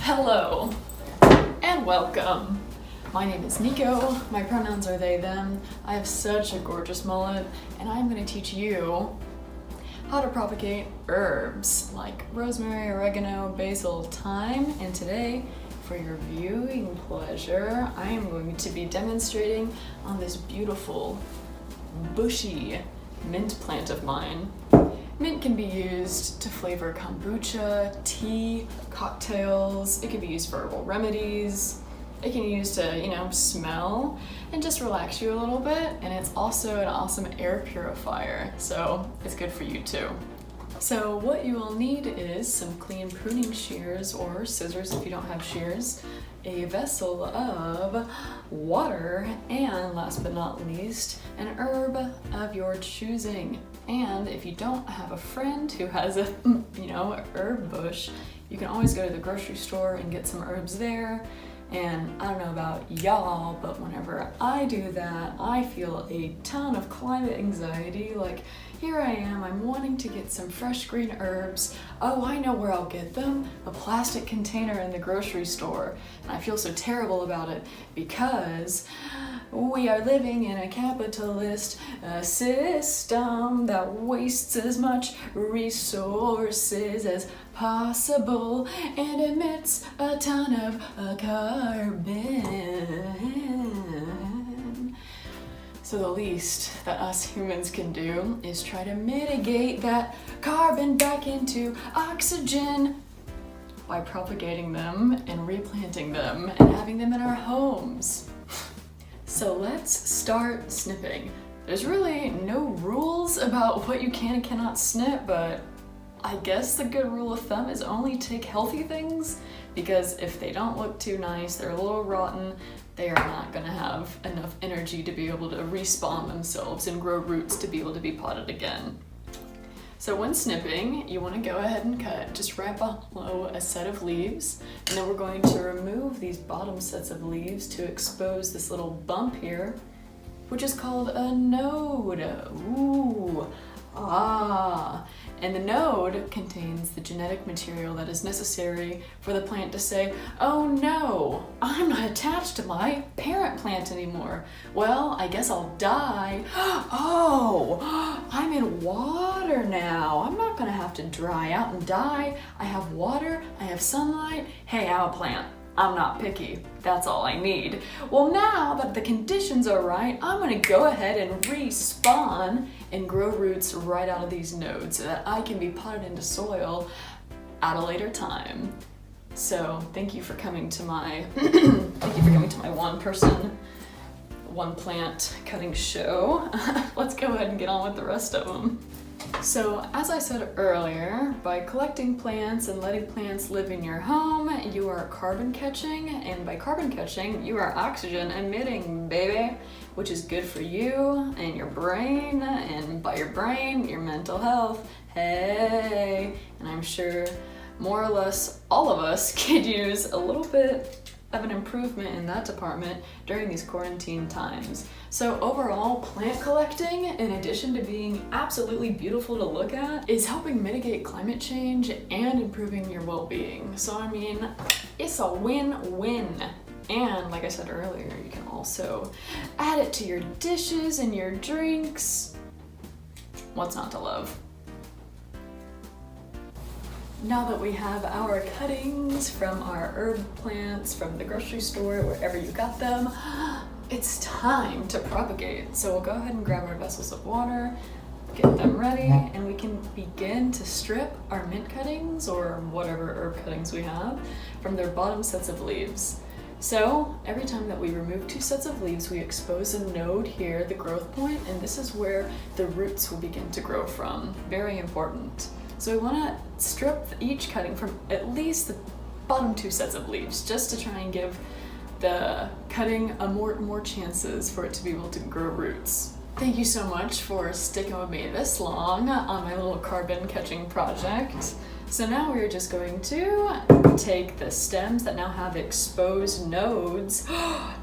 Hello and welcome. My name is Nico, my pronouns are they, them. I have such a gorgeous mullet and I'm going to teach you how to propagate herbs like rosemary, oregano, basil, thyme, and today for your viewing pleasure I am going to be demonstrating on this beautiful bushy mint plant of mine. Mint can be used to flavor kombucha, tea, cocktails. It can be used for herbal remedies. It can be used to, smell and just relax you a little bit. And it's also an awesome air purifier, so it's good for you too. So what you will need is some clean pruning shears or scissors if you don't have shears, a vessel of water, and last but not least, an herb of your choosing. And if you don't have a friend who has a, herb bush, you can always go to the grocery store and get some herbs there. And I don't know about y'all, but whenever I do that, I feel a ton of climate anxiety. Like, here I am, I'm wanting to get some fresh green herbs. Oh, I know where I'll get them, a plastic container in the grocery store. And I feel so terrible about it because we are living in a capitalist system that wastes as much resources as possible and emits a ton of carbon. So the least that us humans can do is try to mitigate that carbon back into oxygen by propagating them and replanting them and having them in our homes. So let's start snipping. There's really no rules about what you can and cannot snip, but I guess the good rule of thumb is only take healthy things, because if they don't look too nice, they're a little rotten, they are not gonna have enough energy to be able to respawn themselves and grow roots to be able to be potted again. So when snipping, you want to go ahead and cut just right below a set of leaves, and then we're going to remove these bottom sets of leaves to expose this little bump here, which is called a node. Ooh, and the node contains the genetic material that is necessary for the plant to say, oh no, I'm not attached to my parent plant anymore. Well, I guess I'll die. Oh, I'm in water now. I'm not gonna have to dry out and die. I have water, I have sunlight. Hey, I'm a plant. I'm not picky, that's all I need. Well, now that the conditions are right, I'm gonna go ahead and respawn and grow roots right out of these nodes so that I can be potted into soil at a later time. So thank you for coming to my one person, one plant cutting show. Let's go ahead and get on with the rest of them. So as I said earlier, by collecting plants and letting plants live in your home, you are carbon catching, and by carbon catching, you are oxygen emitting, baby, which is good for you and your brain, and by your brain, your mental health. Hey, and I'm sure more or less all of us could use a little bit of an improvement in that department during these quarantine times. So overall, plant collecting, in addition to being absolutely beautiful to look at, is helping mitigate climate change and improving your well-being. So I mean, it's a win-win. And like I said earlier, you can also add it to your dishes and your drinks. What's not to love? Now that we have our cuttings from our herb plants from the grocery store, wherever you got them, it's time to propagate. So we'll go ahead and grab our vessels of water, get them ready, and we can begin to strip our mint cuttings or whatever herb cuttings we have from their bottom sets of leaves. So every time that we remove 2 sets of leaves, we expose a node here, the growth point, and this is where the roots will begin to grow from. Very important. So we want to strip each cutting from at least the bottom 2 sets of leaves, just to try and give the cutting more chances for it to be able to grow roots. Thank you so much for sticking with me this long on my little carbon catching project. So now we're just going to take the stems that now have exposed nodes,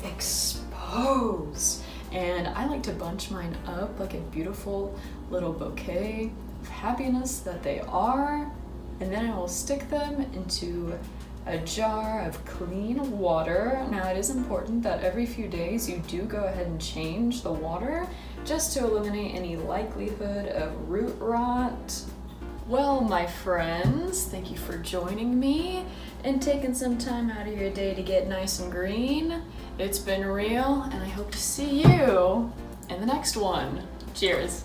expose, and I like to bunch mine up like a beautiful little bouquet of happiness that they are, and then I will stick them into a jar of clean water. Now it is important that every few days you do go ahead and change the water just to eliminate any likelihood of root rot. Well, my friends, thank you for joining me and taking some time out of your day to get nice and green. It's been real, and I hope to see you in the next one. Cheers.